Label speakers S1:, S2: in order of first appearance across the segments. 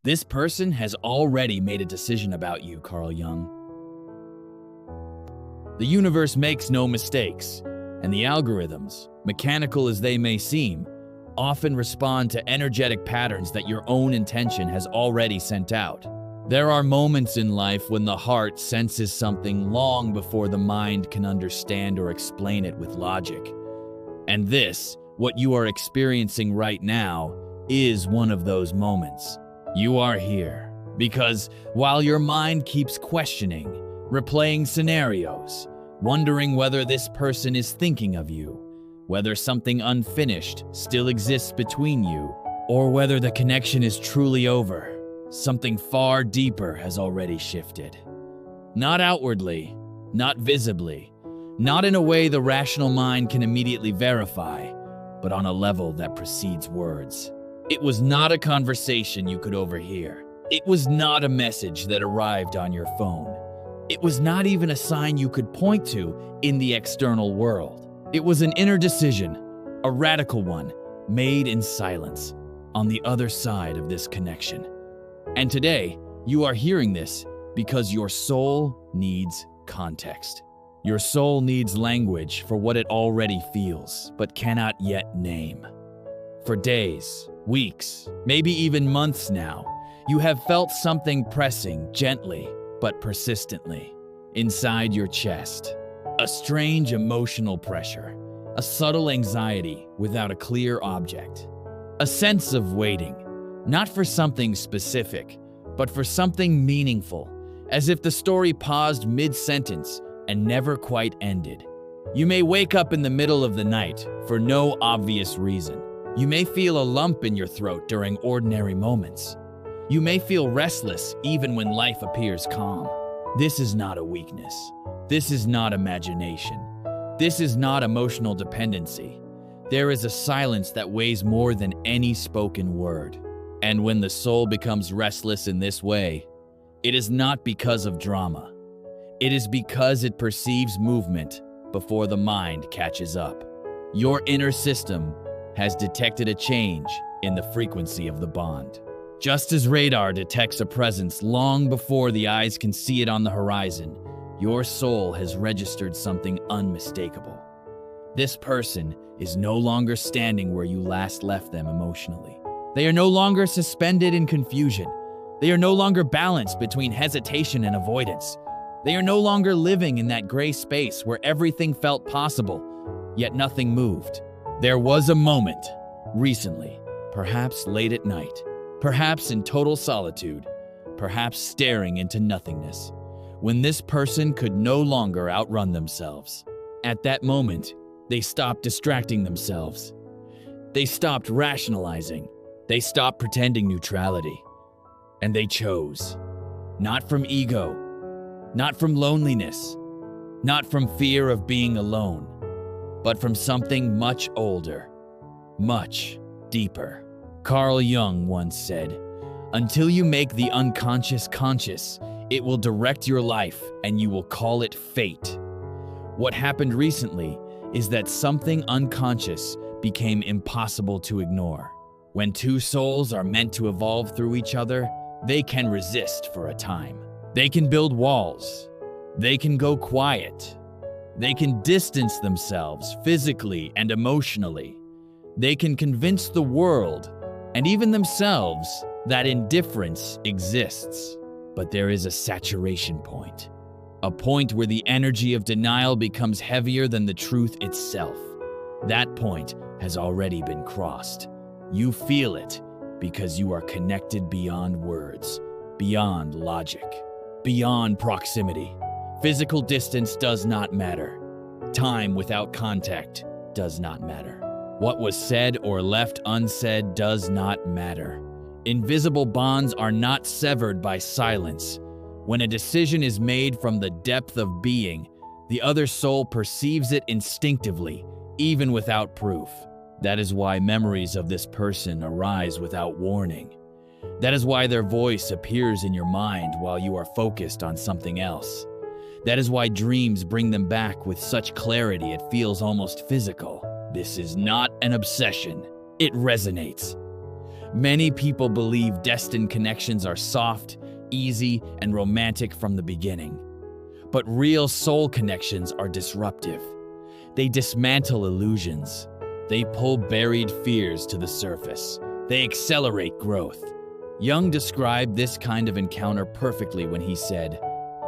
S1: This person has already made a decision about you, Carl Jung. The universe makes no mistakes, and the algorithms, mechanical as they may seem, often respond to energetic patterns that your own intention has already sent out. There are moments in life when the heart senses something long before the mind can understand or explain it with logic. And this, what you are experiencing right now, is one of those moments. You are here because while your mind keeps questioning, replaying scenarios, wondering whether this person is thinking of you, whether something unfinished still exists between you, or whether the connection is truly over, something far deeper has already shifted. Not outwardly, not visibly, not in a way the rational mind can immediately verify, but on a level that precedes words. It was not a conversation you could overhear. It was not a message that arrived on your phone. It was not even a sign you could point to in the external world. It was an inner decision, a radical one, made in silence, on the other side of this connection. And today, you are hearing this because your soul needs context. Your soul needs language for what it already feels, but cannot yet name. For days, weeks, maybe even months now, you have felt something pressing gently but persistently inside your chest. A strange emotional pressure, a subtle anxiety without a clear object. A sense of waiting, not for something specific, but for something meaningful, as if the story paused mid-sentence and never quite ended. You may wake up in the middle of the night for no obvious reason. You may feel a lump in your throat during ordinary moments. You may feel restless even when life appears calm. This is not a weakness. This is not imagination. This is not emotional dependency. There is a silence that weighs more than any spoken word. And when the soul becomes restless in this way, it is not because of drama. It is because it perceives movement before the mind catches up. Your inner system has detected a change in the frequency of the bond. Just as radar detects a presence long before the eyes can see it on the horizon, your soul has registered something unmistakable. This person is no longer standing where you last left them emotionally. They are no longer suspended in confusion. They are no longer balanced between hesitation and avoidance. They are no longer living in that gray space where everything felt possible, yet nothing moved. There was a moment, recently, perhaps late at night, perhaps in total solitude, perhaps staring into nothingness, when this person could no longer outrun themselves. At that moment, they stopped distracting themselves. They stopped rationalizing. They stopped pretending neutrality. And they chose, not from ego, not from loneliness, not from fear of being alone, but from something much older, much deeper. Carl Jung once said, "Until you make the unconscious conscious, it will direct your life and you will call it fate." What happened recently is that something unconscious became impossible to ignore. When two souls are meant to evolve through each other, they can resist for a time. They can build walls. They can go quiet. They can distance themselves physically and emotionally. They can convince the world and even themselves that indifference exists. But there is a saturation point, a point where the energy of denial becomes heavier than the truth itself. That point has already been crossed. You feel it because you are connected beyond words, beyond logic, beyond proximity. Physical distance does not matter. Time without contact does not matter. What was said or left unsaid does not matter. Invisible bonds are not severed by silence. When a decision is made from the depth of being, the other soul perceives it instinctively, even without proof. That is why memories of this person arise without warning. That is why their voice appears in your mind while you are focused on something else. That is why dreams bring them back with such clarity it feels almost physical. This is not an obsession. It resonates. Many people believe destined connections are soft, easy, and romantic from the beginning. But real soul connections are disruptive. They dismantle illusions. They pull buried fears to the surface. They accelerate growth. Jung described this kind of encounter perfectly when he said,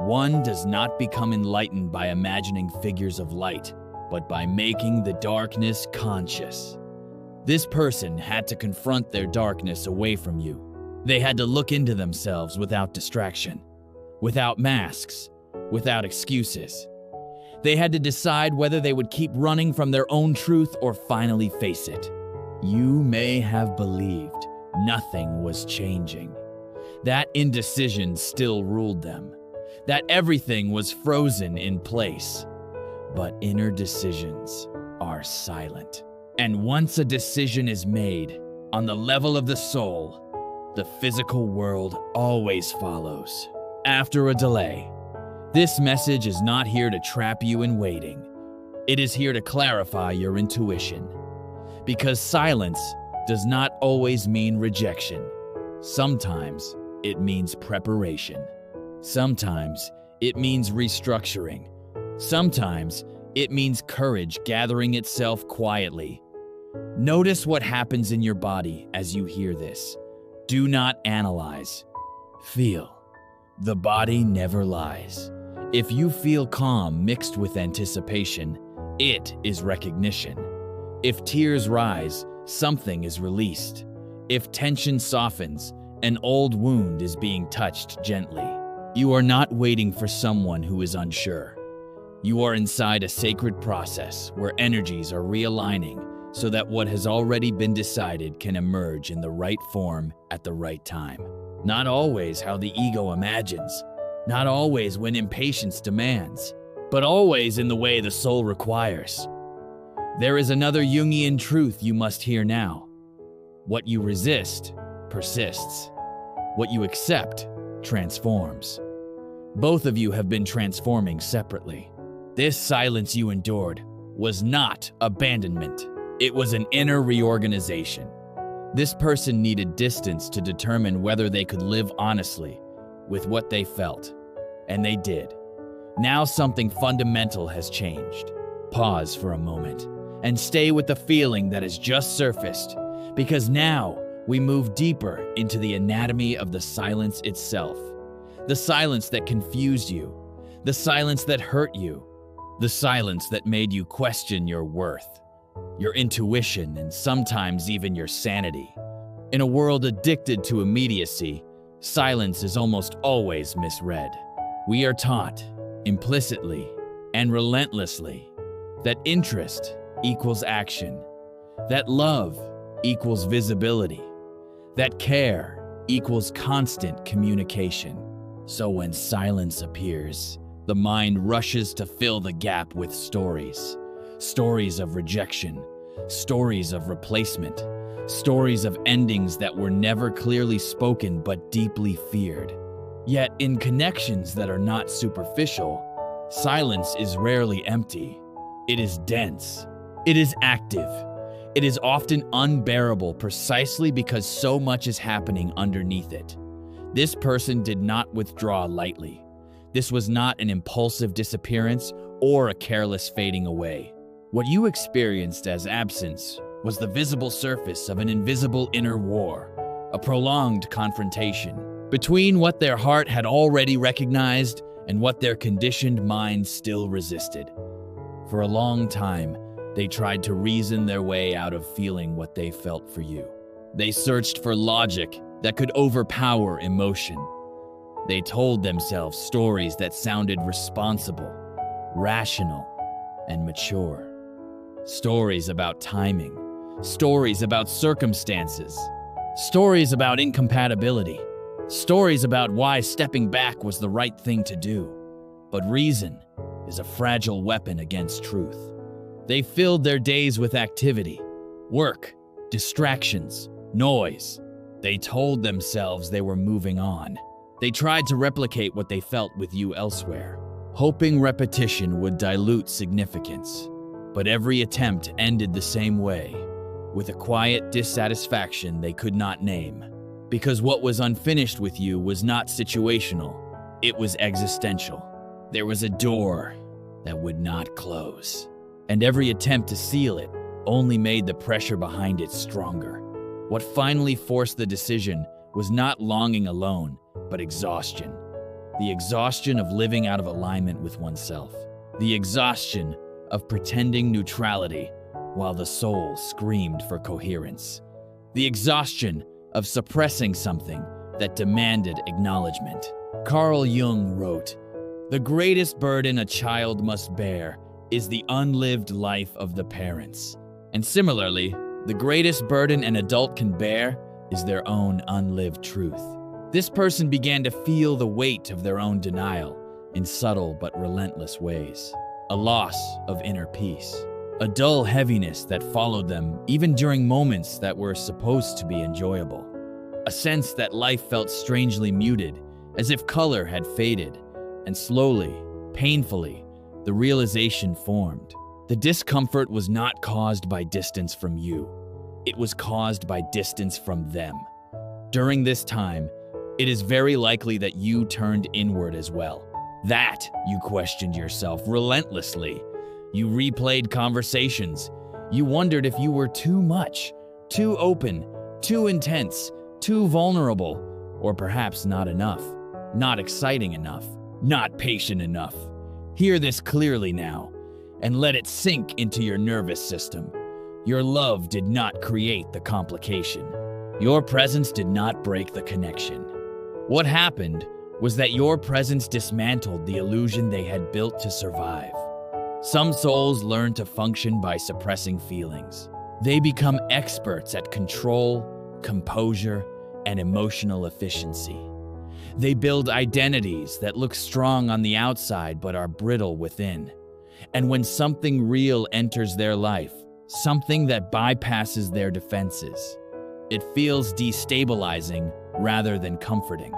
S1: "One does not become enlightened by imagining figures of light, but by making the darkness conscious." This person had to confront their darkness away from you. They had to look into themselves without distraction, without masks, without excuses. They had to decide whether they would keep running from their own truth or finally face it. You may have believed nothing was changing. That indecision still ruled them. That everything was frozen in place. But inner decisions are silent. And once a decision is made, on the level of the soul, the physical world always follows. After a delay, this message is not here to trap you in waiting. It is here to clarify your intuition. Because silence does not always mean rejection. Sometimes it means preparation. Sometimes it means restructuring. Sometimes it means courage gathering itself quietly. Notice what happens in your body as you hear this. Do not analyze. Feel. The body never lies. If you feel calm mixed with anticipation, it is recognition. If tears rise, something is released. If tension softens, an old wound is being touched gently. You are not waiting for someone who is unsure. You are inside a sacred process where energies are realigning so that what has already been decided can emerge in the right form at the right time. Not always how the ego imagines, not always when impatience demands, but always in the way the soul requires. There is another Jungian truth you must hear now. What you resist persists. What you accept transforms. Both of you have been transforming separately. This silence you endured was not abandonment. It was an inner reorganization. This person needed distance to determine whether they could live honestly with what they felt, and they did. Now something fundamental has changed. Pause for a moment and stay with the feeling that has just surfaced, because now we move deeper into the anatomy of the silence itself. The silence that confused you, the silence that hurt you, the silence that made you question your worth, your intuition, and sometimes even your sanity. In a world addicted to immediacy, silence is almost always misread. We are taught, implicitly and relentlessly, that interest equals action, that love equals visibility, that care equals constant communication. So when silence appears, the mind rushes to fill the gap with stories. Stories of rejection, stories of replacement, stories of endings that were never clearly spoken but deeply feared. Yet in connections that are not superficial, silence is rarely empty. It is dense. It is active. It is often unbearable precisely because so much is happening underneath it. This person did not withdraw lightly. This was not an impulsive disappearance or a careless fading away. What you experienced as absence was the visible surface of an invisible inner war, a prolonged confrontation between what their heart had already recognized and what their conditioned mind still resisted. For a long time, they tried to reason their way out of feeling what they felt for you. They searched for logic that could overpower emotion. They told themselves stories that sounded responsible, rational, and mature. Stories about timing, stories about circumstances, stories about incompatibility, stories about why stepping back was the right thing to do. But reason is a fragile weapon against truth. They filled their days with activity, work, distractions, noise. They told themselves they were moving on. They tried to replicate what they felt with you elsewhere, hoping repetition would dilute significance. But every attempt ended the same way. with a quiet dissatisfaction they could not name. Because what was unfinished with you was not situational, it was existential. There was a door that would not close, and every attempt to seal it only made the pressure behind it stronger. What finally forced the decision was not longing alone, but exhaustion. The exhaustion of living out of alignment with oneself. The exhaustion of pretending neutrality while the soul screamed for coherence. The exhaustion of suppressing something that demanded acknowledgement. Carl Jung wrote, "The greatest burden a child must bear is the unlived life of the parents." And similarly, the greatest burden an adult can bear is their own unlived truth. This person began to feel the weight of their own denial in subtle but relentless ways. A loss of inner peace. A dull heaviness that followed them even during moments that were supposed to be enjoyable. A sense that life felt strangely muted, as if color had faded. And slowly, painfully, the realization formed. The discomfort was not caused by distance from you. It was caused by distance from them. During this time, it is very likely that you turned inward as well. That you questioned yourself relentlessly. You replayed conversations. You wondered if you were too much, too open, too intense, too vulnerable, or perhaps not enough, not exciting enough, not patient enough. Hear this clearly now, and let it sink into your nervous system. Your love did not create the complication. Your presence did not break the connection. What happened was that your presence dismantled the illusion they had built to survive. Some souls learn to function by suppressing feelings. They become experts at control, composure, and emotional efficiency. They build identities that look strong on the outside but are brittle within. And when something real enters their life, something that bypasses their defenses, it feels destabilizing rather than comforting.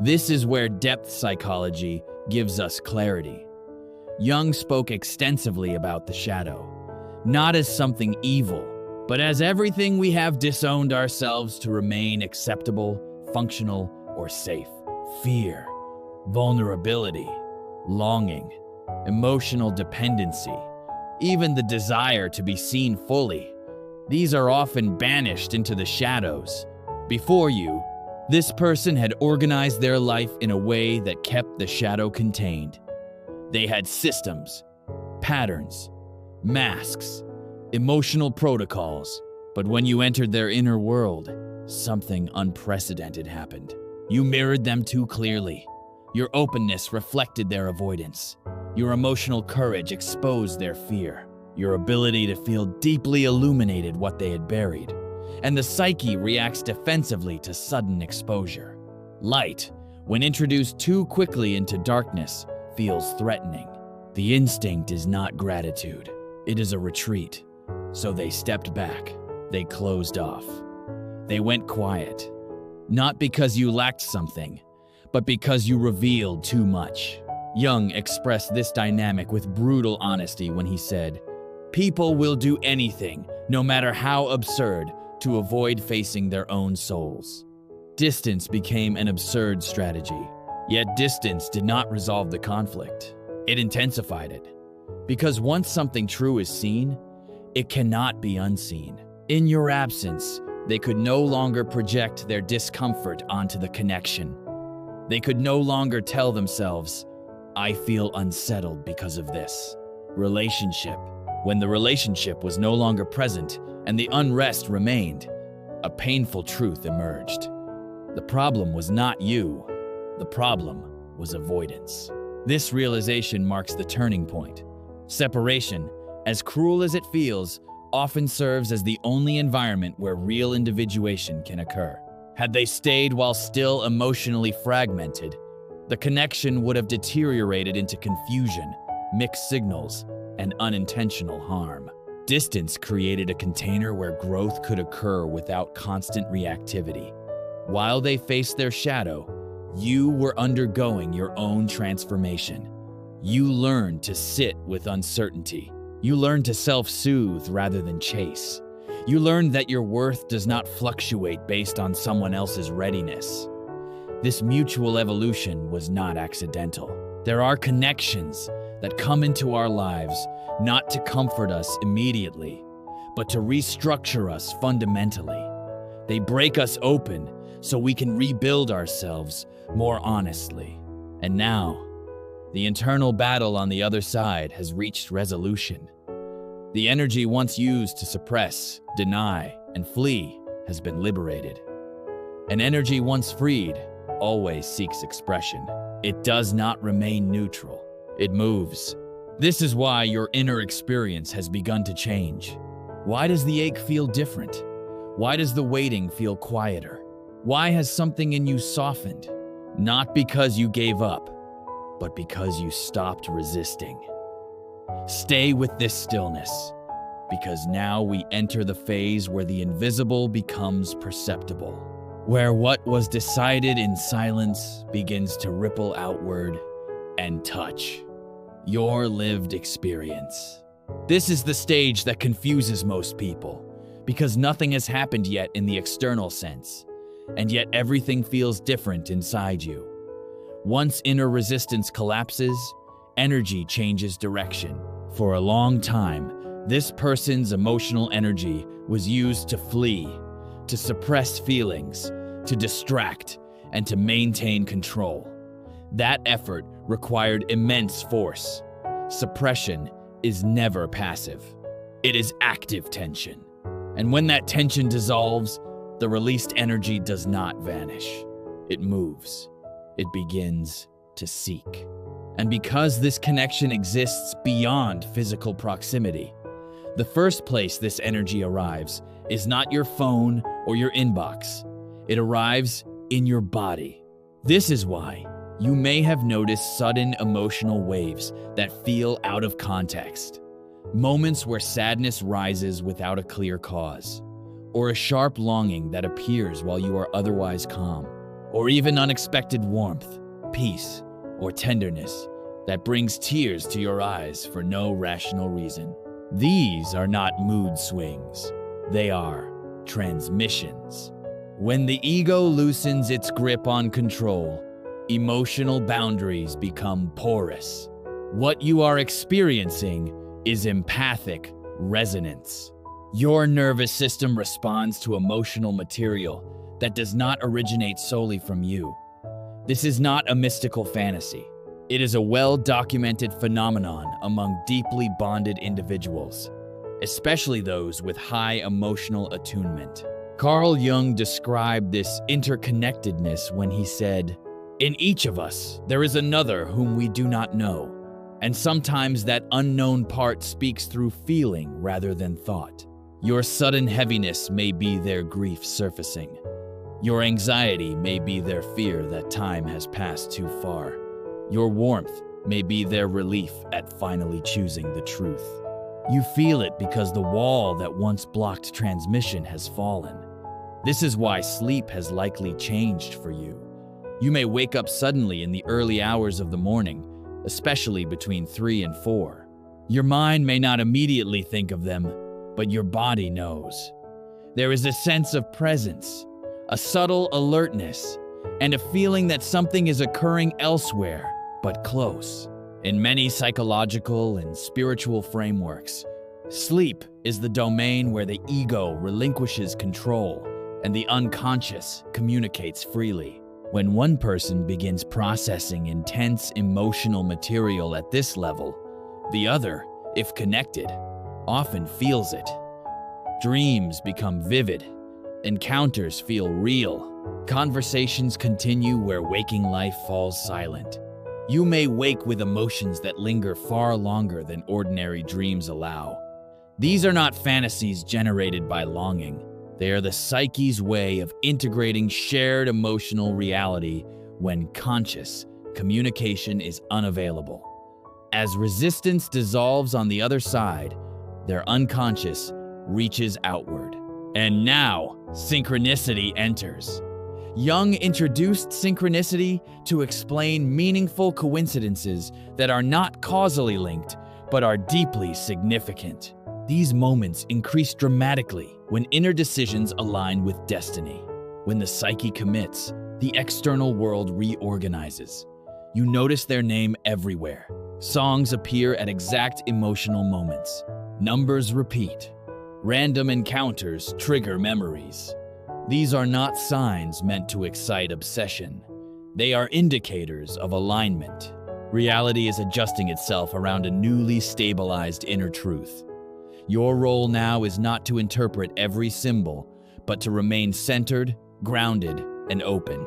S1: This is where depth psychology gives us clarity. Jung spoke extensively about the shadow, not as something evil, but as everything we have disowned ourselves to remain acceptable, functional, or safe. Fear, vulnerability, longing, emotional dependency, even the desire to be seen fully. These are often banished into the shadows. Before you, this person had organized their life in a way that kept the shadow contained. They had systems, patterns, masks, emotional protocols. But when you entered their inner world, something unprecedented happened. You mirrored them too clearly. Your openness reflected their avoidance. Your emotional courage exposed their fear. Your ability to feel deeply illuminated what they had buried. And the psyche reacts defensively to sudden exposure. Light, when introduced too quickly into darkness, feels threatening. The instinct is not gratitude. It is a retreat. So they stepped back. They closed off. They went quiet. Not because you lacked something, but because you revealed too much. Jung expressed this dynamic with brutal honesty when he said, "People will do anything, no matter how absurd, to avoid facing their own souls." Distance became an absurd strategy. Yet distance did not resolve the conflict. It intensified it. Because once something true is seen, it cannot be unseen. In your absence, they could no longer project their discomfort onto the connection. They could no longer tell themselves, "I feel unsettled because of this." Relationship. When the relationship was no longer present and the unrest remained, a painful truth emerged. The problem was not you. The problem was avoidance. This realization marks the turning point. Separation, as cruel as it feels, often serves as the only environment where real individuation can occur. Had they stayed while still emotionally fragmented, the connection would have deteriorated into confusion, mixed signals, and unintentional harm. Distance created a container where growth could occur without constant reactivity. While they faced their shadow, you were undergoing your own transformation. You learned to sit with uncertainty. You learned to self-soothe rather than chase. You learned that your worth does not fluctuate based on someone else's readiness. This mutual evolution was not accidental. There are connections that come into our lives not to comfort us immediately, but to restructure us fundamentally. They break us open so we can rebuild ourselves more honestly. And now, the internal battle on the other side has reached resolution. The energy once used to suppress, deny, and flee has been liberated. An energy once freed always seeks expression. It does not remain neutral. It moves. This is why your inner experience has begun to change. Why does the ache feel different? Why does the waiting feel quieter? Why has something in you softened? Not because you gave up, but because you stopped resisting. Stay with this stillness, because now we enter the phase where the invisible becomes perceptible, where what was decided in silence begins to ripple outward and touch your lived experience. This is the stage that confuses most people, because nothing has happened yet in the external sense, and yet everything feels different inside you. Once inner resistance collapses, energy changes direction. For a long time, this person's emotional energy was used to flee, to suppress feelings, to distract, and to maintain control. That effort required immense force. Suppression is never passive. It is active tension. And when that tension dissolves, the released energy does not vanish. It moves. It begins to seek. And because this connection exists beyond physical proximity, the first place this energy arrives is not your phone or your inbox. It arrives in your body. This is why you may have noticed sudden emotional waves that feel out of context. Moments where sadness rises without a clear cause, or a sharp longing that appears while you are otherwise calm, or even unexpected warmth, peace, or tenderness that brings tears to your eyes for no rational reason. These are not mood swings. They are transmissions. When the ego loosens its grip on control, emotional boundaries become porous. What you are experiencing is empathic resonance. Your nervous system responds to emotional material that does not originate solely from you. This is not a mystical fantasy. It is a well-documented phenomenon among deeply bonded individuals, especially those with high emotional attunement. Carl Jung described this interconnectedness when he said, "In each of us, there is another whom we do not know, and sometimes that unknown part speaks through feeling rather than thought. Your sudden heaviness may be their grief surfacing. Your anxiety may be their fear that time has passed too far. Your warmth may be their relief at finally choosing the truth. You feel it because the wall that once blocked transmission has fallen. This is why sleep has likely changed for you. You may wake up suddenly in the early hours of the morning, especially between 3 and 4. Your mind may not immediately think of them, but your body knows. There is a sense of presence, a subtle alertness, and a feeling that something is occurring elsewhere, but close. In many psychological and spiritual frameworks, sleep is the domain where the ego relinquishes control and the unconscious communicates freely. When one person begins processing intense emotional material at this level, the other, if connected, often feels it. Dreams become vivid, encounters feel real, conversations continue where waking life falls silent. You may wake with emotions that linger far longer than ordinary dreams allow. These are not fantasies generated by longing. They are the psyche's way of integrating shared emotional reality when conscious communication is unavailable. As resistance dissolves on the other side, their unconscious reaches outward. And now, synchronicity enters. Jung introduced synchronicity to explain meaningful coincidences that are not causally linked, but are deeply significant. These moments increase dramatically when inner decisions align with destiny. When the psyche commits, the external world reorganizes. You notice their name everywhere. Songs appear at exact emotional moments. Numbers repeat. Random encounters trigger memories. These are not signs meant to excite obsession. They are indicators of alignment. Reality is adjusting itself around a newly stabilized inner truth. Your role now is not to interpret every symbol, but to remain centered, grounded, and open.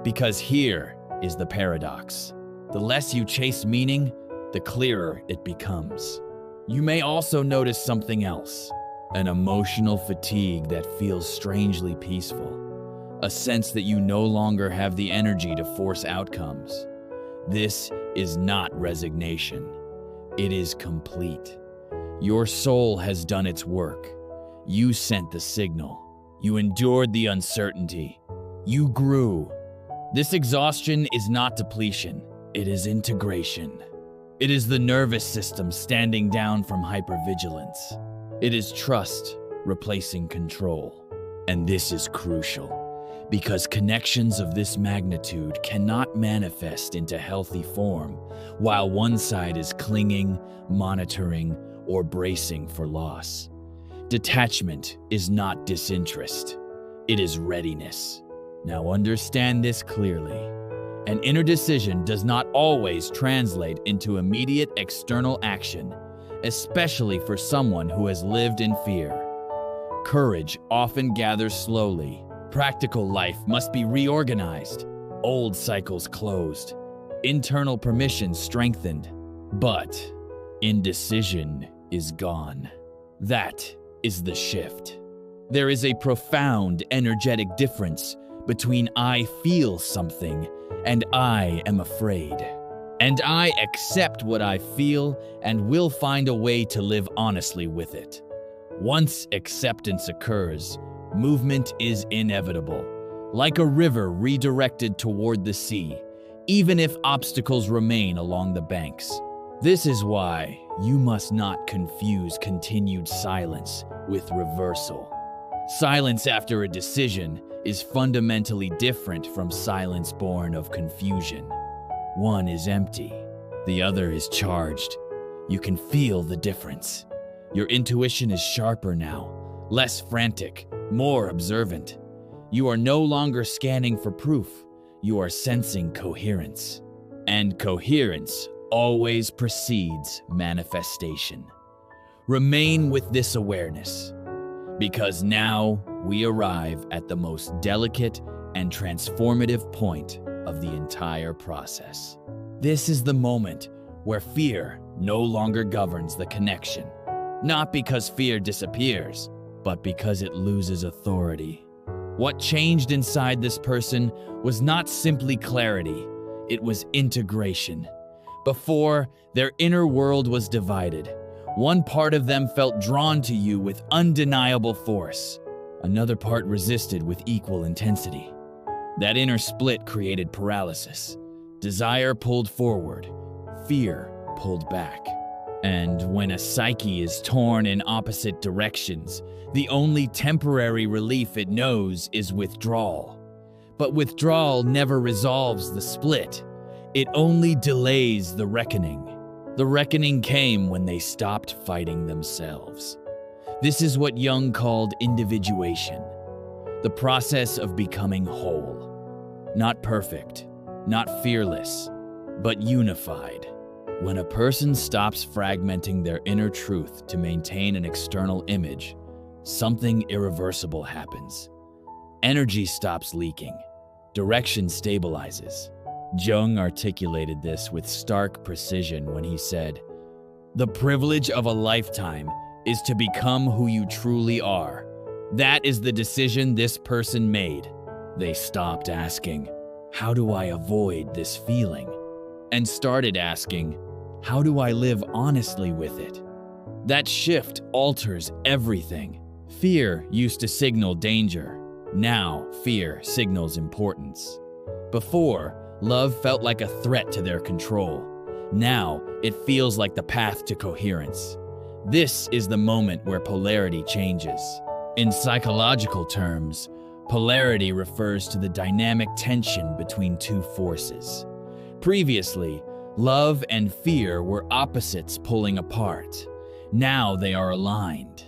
S1: Because here is the paradox. The less you chase meaning, the clearer it becomes. You may also notice something else, an emotional fatigue that feels strangely peaceful, a sense that you no longer have the energy to force outcomes. This is not resignation. It is complete. Your soul has done its work. You sent the signal. You endured the uncertainty. You grew. This exhaustion is not depletion. It is integration. It is the nervous system standing down from hypervigilance. It is trust replacing control. And this is crucial, because connections of this magnitude cannot manifest into healthy form while one side is clinging, monitoring, or bracing for loss. Detachment is not disinterest. It is readiness. Now understand this clearly. An inner decision does not always translate into immediate external action, especially for someone who has lived in fear. Courage often gathers slowly. Practical life must be reorganized, old cycles closed, internal permission strengthened. But indecision is gone. That is the shift. There is a profound energetic difference between I feel something and I am afraid. And I accept what I feel and will find a way to live honestly with it. Once acceptance occurs, movement is inevitable, like a river redirected toward the sea, even if obstacles remain along the banks. This is why you must not confuse continued silence with reversal. Silence after a decision is fundamentally different from silence born of confusion. One is empty, the other is charged. You can feel the difference. Your intuition is sharper now, less frantic, more observant. You are no longer scanning for proof. You are sensing coherence. And coherence always precedes manifestation. Remain with this awareness, because now we arrive at the most delicate and transformative point of the entire process. This is the moment where fear no longer governs the connection, not because fear disappears, but because it loses authority. What changed inside this person was not simply clarity, it was integration. Before, their inner world was divided. One part of them felt drawn to you with undeniable force. Another part resisted with equal intensity. That inner split created paralysis. Desire pulled forward, fear pulled back. And when a psyche is torn in opposite directions, the only temporary relief it knows is withdrawal. But withdrawal never resolves the split. It only delays the reckoning. The reckoning came when they stopped fighting themselves. This is what Jung called individuation, the process of becoming whole. Not perfect, not fearless, but unified. When a person stops fragmenting their inner truth to maintain an external image, something irreversible happens. Energy stops leaking. Direction stabilizes. Jung articulated this with stark precision when he said, "The privilege of a lifetime is to become who you truly are. That is the decision this person made." They stopped asking, "How do I avoid this feeling?" and started asking, "How do I live honestly with it?" That shift alters everything. Fear used to signal danger. Now, fear signals importance. Before, love felt like a threat to their control. Now, it feels like the path to coherence. This is the moment where polarity changes. In psychological terms, polarity refers to the dynamic tension between two forces. Previously, love and fear were opposites pulling apart. Now they are aligned.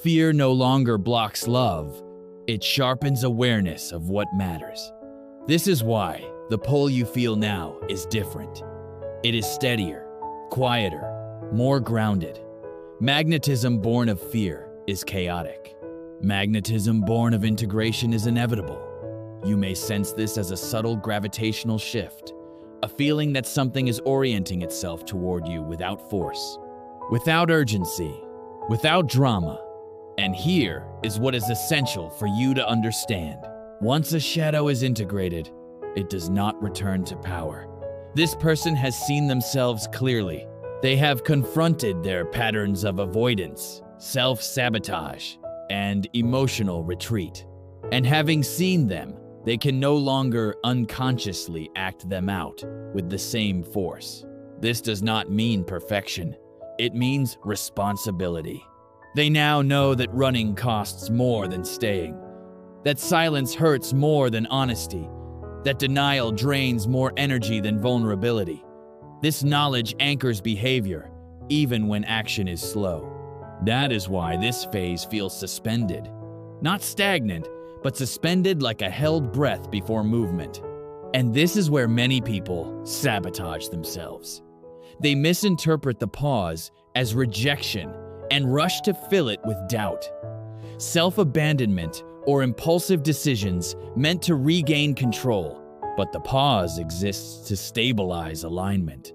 S1: Fear no longer blocks love, it sharpens awareness of what matters. This is why the pull you feel now is different. It is steadier, quieter, more grounded. Magnetism born of fear is chaotic. Magnetism born of integration is inevitable. You may sense this as a subtle gravitational shift, a feeling that something is orienting itself toward you without force, without urgency, without drama. And here is what is essential for you to understand. Once a shadow is integrated, it does not return to power. This person has seen themselves clearly. They have confronted their patterns of avoidance, self-sabotage, and emotional retreat. And having seen them, they can no longer unconsciously act them out with the same force. This does not mean perfection. It means responsibility. They now know that running costs more than staying, that silence hurts more than honesty, that denial drains more energy than vulnerability. This knowledge anchors behavior, even when action is slow. That is why this phase feels suspended. Not stagnant, but suspended like a held breath before movement. And this is where many people sabotage themselves. They misinterpret the pause as rejection and rush to fill it with doubt. Self-abandonment or impulsive decisions meant to regain control, but the pause exists to stabilize alignment,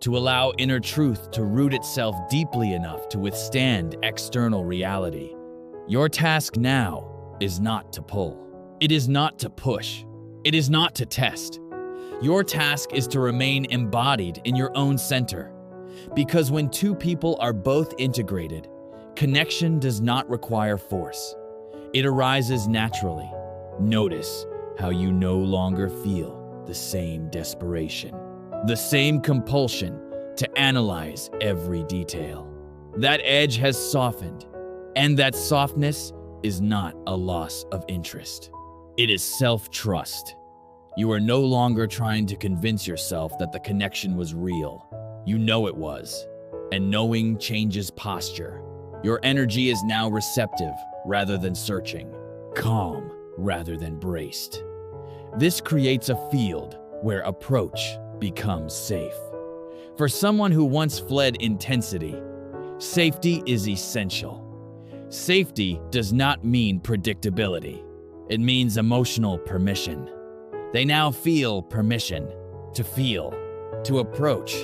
S1: to allow inner truth to root itself deeply enough to withstand external reality. Your task now is not to pull. It is not to push. It is not to test. Your task is to remain embodied in your own center. Because when two people are both integrated, connection does not require force. It arises naturally. Notice how you no longer feel the same desperation, the same compulsion to analyze every detail. That edge has softened, and that softness is not a loss of interest. It is self-trust. You are no longer trying to convince yourself that the connection was real. You know it was, and knowing changes posture. Your energy is now receptive rather than searching, calm rather than braced. This creates a field where approach becomes safe. For someone who once fled intensity, safety is essential. Safety does not mean predictability. It means emotional permission. They now feel permission to feel, to approach,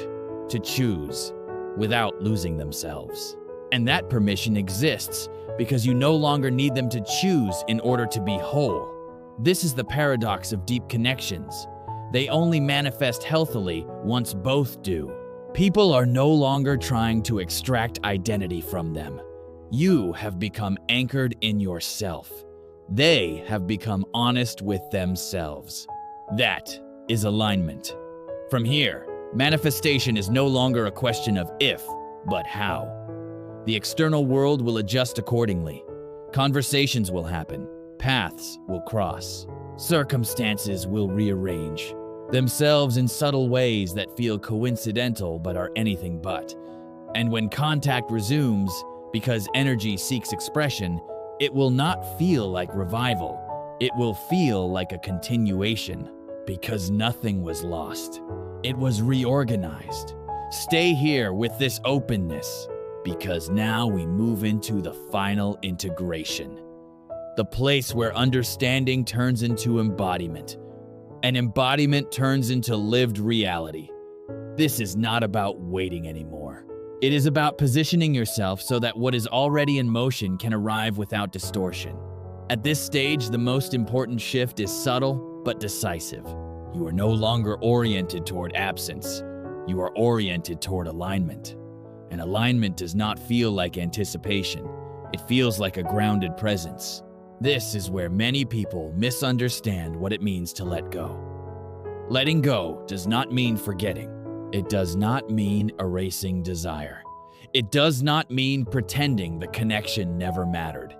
S1: to choose, without losing themselves. And that permission exists because you no longer need them to choose in order to be whole. This is the paradox of deep connections. They only manifest healthily once both do. People are no longer trying to extract identity from them. You have become anchored in yourself. They have become honest with themselves. That is alignment. From here, manifestation is no longer a question of if, but how. The external world will adjust accordingly. Conversations will happen. Paths will cross. Circumstances will rearrange themselves in subtle ways that feel coincidental but are anything but. And when contact resumes, because energy seeks expression, it will not feel like revival. It will feel like a continuation, because nothing was lost. It was reorganized. Stay here with this openness, because now we move into the final integration. The place where understanding turns into embodiment, and embodiment turns into lived reality. This is not about waiting anymore. It is about positioning yourself so that what is already in motion can arrive without distortion. At this stage, the most important shift is subtle but decisive. You are no longer oriented toward absence. You are oriented toward alignment. And alignment does not feel like anticipation. It feels like a grounded presence. This is where many people misunderstand what it means to let go. Letting go does not mean forgetting. It does not mean erasing desire. It does not mean pretending the connection never mattered.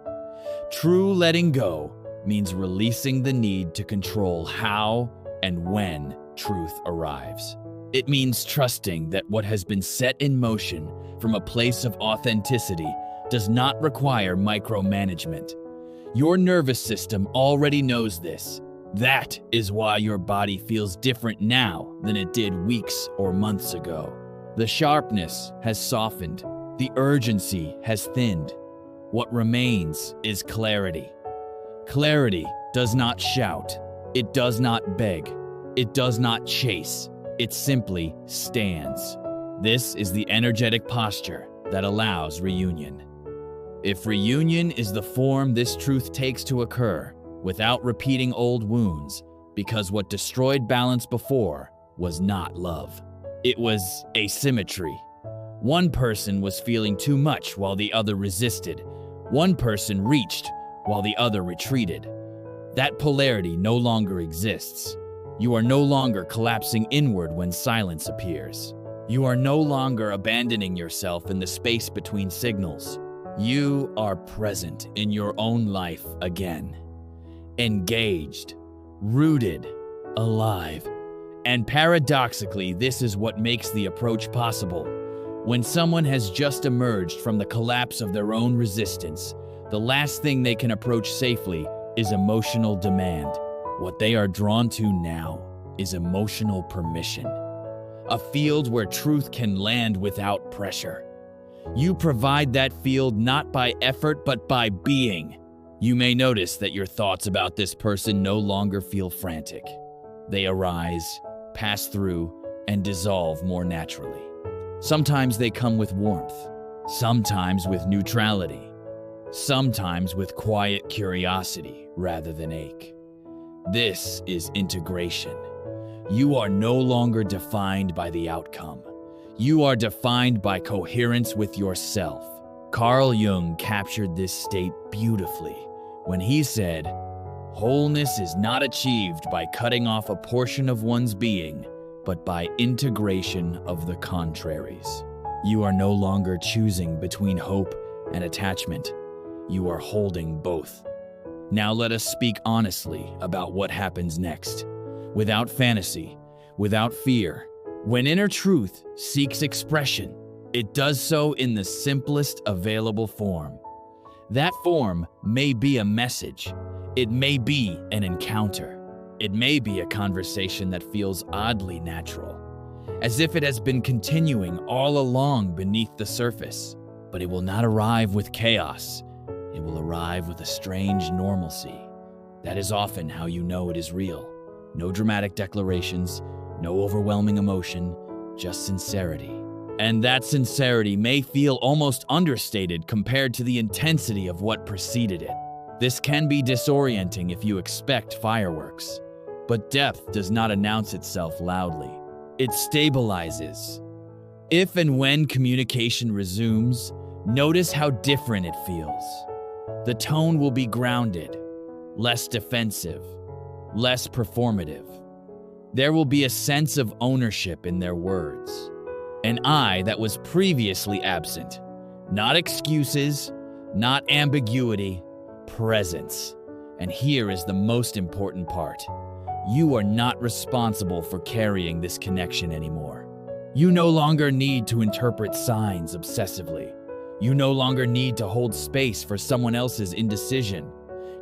S1: True letting go means releasing the need to control how and when truth arrives. It means trusting that what has been set in motion from a place of authenticity does not require micromanagement. Your nervous system already knows this. That is why your body feels different now than it did weeks or months ago. The sharpness has softened. The urgency has thinned. What remains is clarity. Clarity does not shout. It does not beg. It does not chase. It simply stands. This is the energetic posture that allows reunion. If reunion is the form this truth takes to occur, without repeating old wounds, because what destroyed balance before was not love. It was asymmetry. One person was feeling too much while the other resisted. One person reached while the other retreated. That polarity no longer exists. You are no longer collapsing inward when silence appears. You are no longer abandoning yourself in the space between signals. You are present in your own life again. Engaged, rooted, alive. And paradoxically, this is what makes the approach possible. When someone has just emerged from the collapse of their own resistance, the last thing they can approach safely is emotional demand. What they are drawn to now is emotional permission. A field where truth can land without pressure. You provide that field not by effort, but by being. You may notice that your thoughts about this person no longer feel frantic. They arise, pass through, and dissolve more naturally. Sometimes they come with warmth, sometimes with neutrality, sometimes with quiet curiosity rather than ache. This is integration. You are no longer defined by the outcome. You are defined by coherence with yourself. Carl Jung captured this state beautifully when he said, "Wholeness is not achieved by cutting off a portion of one's being, but by integration of the contraries." You are no longer choosing between hope and attachment. You are holding both. Now let us speak honestly about what happens next. Without fantasy, without fear. When inner truth seeks expression, it does so in the simplest available form. That form may be a message. It may be an encounter. It may be a conversation that feels oddly natural, as if it has been continuing all along beneath the surface. But it will not arrive with chaos. It will arrive with a strange normalcy. That is often how you know it is real. No dramatic declarations, no overwhelming emotion, just sincerity. And that sincerity may feel almost understated compared to the intensity of what preceded it. This can be disorienting if you expect fireworks. But depth does not announce itself loudly. It stabilizes. If and when communication resumes, notice how different it feels. The tone will be grounded, less defensive, less performative. There will be a sense of ownership in their words. An I that was previously absent. Not excuses, not ambiguity, presence. And here is the most important part. You are not responsible for carrying this connection anymore. You no longer need to interpret signs obsessively. You no longer need to hold space for someone else's indecision.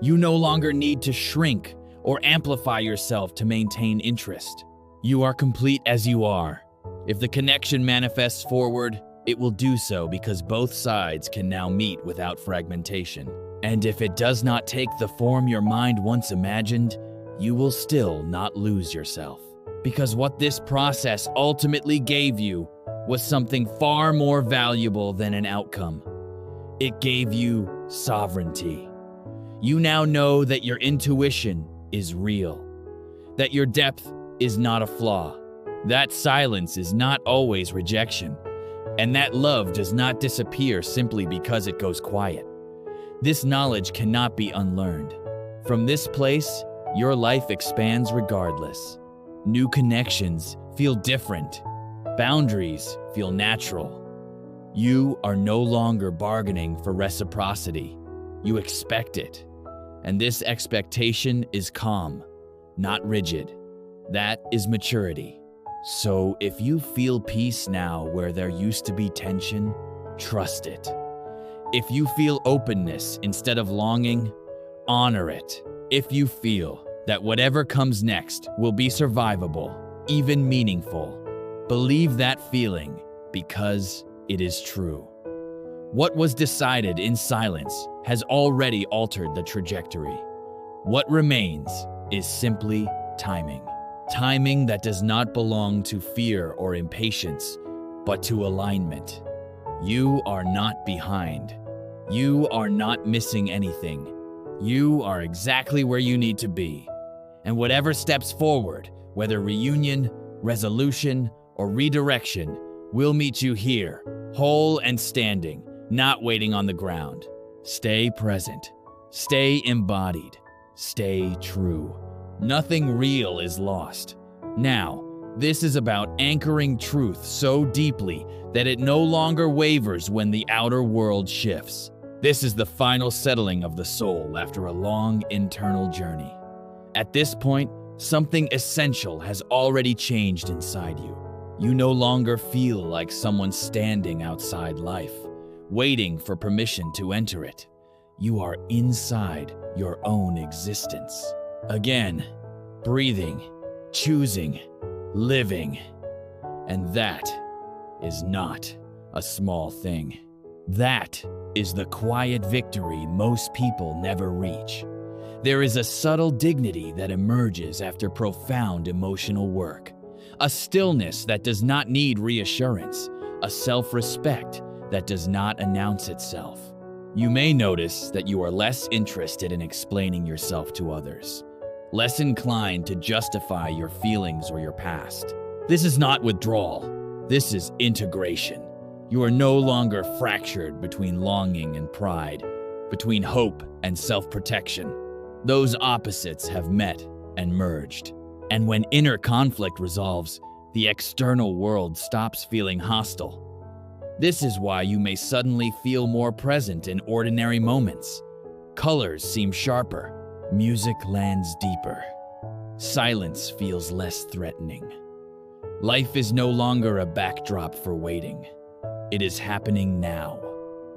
S1: You no longer need to shrink or amplify yourself to maintain interest. You are complete as you are. If the connection manifests forward, it will do so because both sides can now meet without fragmentation. And if it does not take the form your mind once imagined, you will still not lose yourself. Because what this process ultimately gave you was something far more valuable than an outcome. It gave you sovereignty. You now know that your intuition is real, that your depth is not a flaw, that silence is not always rejection, and that love does not disappear simply because it goes quiet. This knowledge cannot be unlearned. From this place, your life expands regardless. New connections feel different. Boundaries feel natural. You are no longer bargaining for reciprocity. You expect it. And this expectation is calm, not rigid. That is maturity. So if you feel peace now where there used to be tension, trust it. If you feel openness instead of longing, honor it. If you feel that whatever comes next will be survivable, even meaningful, believe that feeling because it is true. What was decided in silence has already altered the trajectory. What remains is simply timing. Timing that does not belong to fear or impatience, but to alignment. You are not behind. You are not missing anything. You are exactly where you need to be. And whatever steps forward, whether reunion, resolution, or redirection, will meet you here, whole and standing, not waiting on the ground. Stay present. Stay embodied. Stay true. Nothing real is lost. Now, this is about anchoring truth so deeply that it no longer wavers when the outer world shifts. This is the final settling of the soul after a long internal journey. At this point, something essential has already changed inside you. You no longer feel like someone standing outside life, waiting for permission to enter it. You are inside your own existence. Again, breathing, choosing, living. And that is not a small thing. That is the quiet victory most people never reach. There is a subtle dignity that emerges after profound emotional work, a stillness that does not need reassurance, a self-respect that does not announce itself. You may notice that you are less interested in explaining yourself to others, less inclined to justify your feelings or your past. This is not withdrawal. This is integration. You are no longer fractured between longing and pride, between hope and self-protection. Those opposites have met and merged. And when inner conflict resolves, the external world stops feeling hostile. This is why you may suddenly feel more present in ordinary moments. Colors seem sharper. Music lands deeper. Silence feels less threatening. Life is no longer a backdrop for waiting. It is happening now.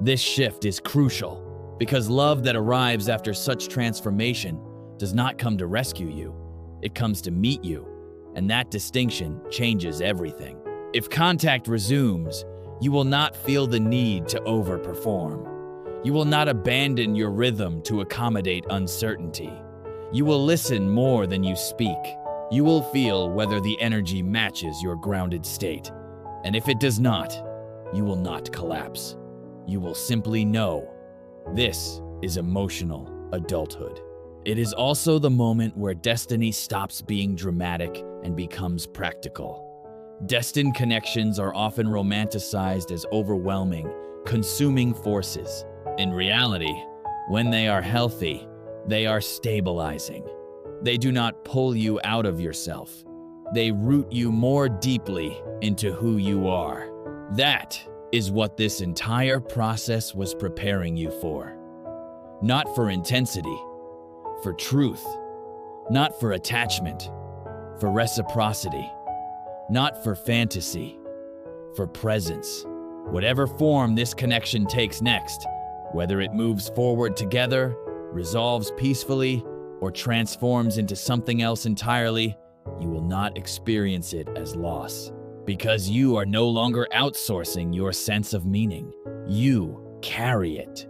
S1: This shift is crucial because love that arrives after such transformation does not come to rescue you. It comes to meet you, and that distinction changes everything. If contact resumes, you will not feel the need to overperform. You will not abandon your rhythm to accommodate uncertainty. You will listen more than you speak. You will feel whether the energy matches your grounded state. And if it does not, you will not collapse. You will simply know. This is emotional adulthood. It is also the moment where destiny stops being dramatic and becomes practical. Destined connections are often romanticized as overwhelming, consuming forces. In reality, when they are healthy, they are stabilizing. They do not pull you out of yourself. They root you more deeply into who you are. That is what this entire process was preparing you for. Not for intensity, for truth. Not for attachment, for reciprocity. Not for fantasy, for presence. Whatever form this connection takes next, whether it moves forward together, resolves peacefully, or transforms into something else entirely, you will not experience it as loss. Because you are no longer outsourcing your sense of meaning. You carry it.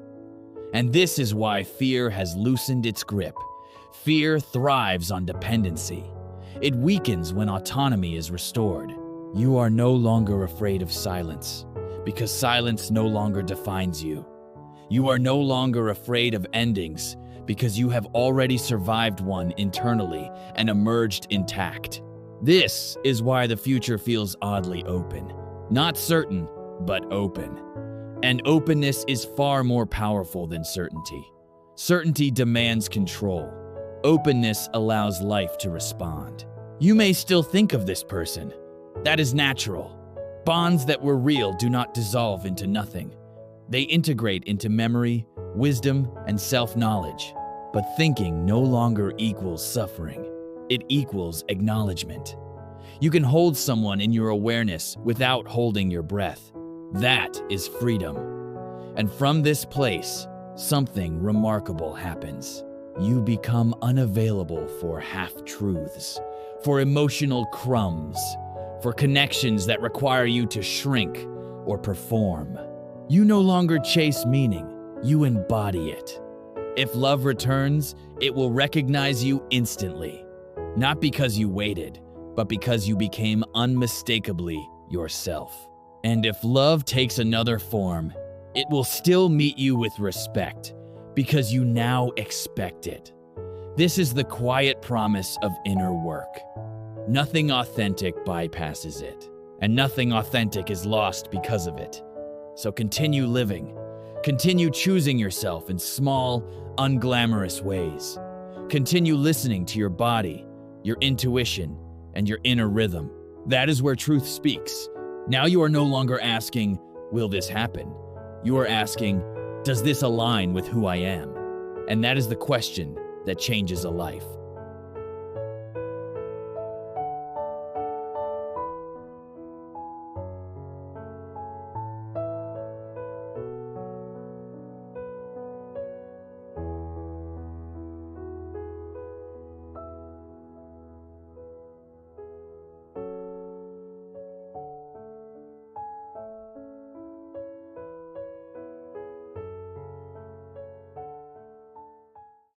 S1: And this is why fear has loosened its grip. Fear thrives on dependency. It weakens when autonomy is restored. You are no longer afraid of silence, because silence no longer defines you. You are no longer afraid of endings, because you have already survived one internally and emerged intact. This is why the future feels oddly open. Not certain, but open. And openness is far more powerful than certainty. Certainty demands control. Openness allows life to respond. You may still think of this person. That is natural. Bonds that were real do not dissolve into nothing. They integrate into memory, wisdom, and self-knowledge. But thinking no longer equals suffering. It equals acknowledgement. You can hold someone in your awareness without holding your breath. That is freedom. And from this place, something remarkable happens. You become unavailable for half-truths, for emotional crumbs, for connections that require you to shrink or perform. You no longer chase meaning, you embody it. If love returns, it will recognize you instantly, not because you waited, but because you became unmistakably yourself. And if love takes another form, it will still meet you with respect, because you now expect it. This is the quiet promise of inner work. Nothing authentic bypasses it, and nothing authentic is lost because of it. So continue living. Continue choosing yourself in small, unglamorous ways. Continue listening to your body, your intuition, and your inner rhythm. That is where truth speaks. Now you are no longer asking, will this happen? You are asking, does this align with who I am? And that is the question that changes a life.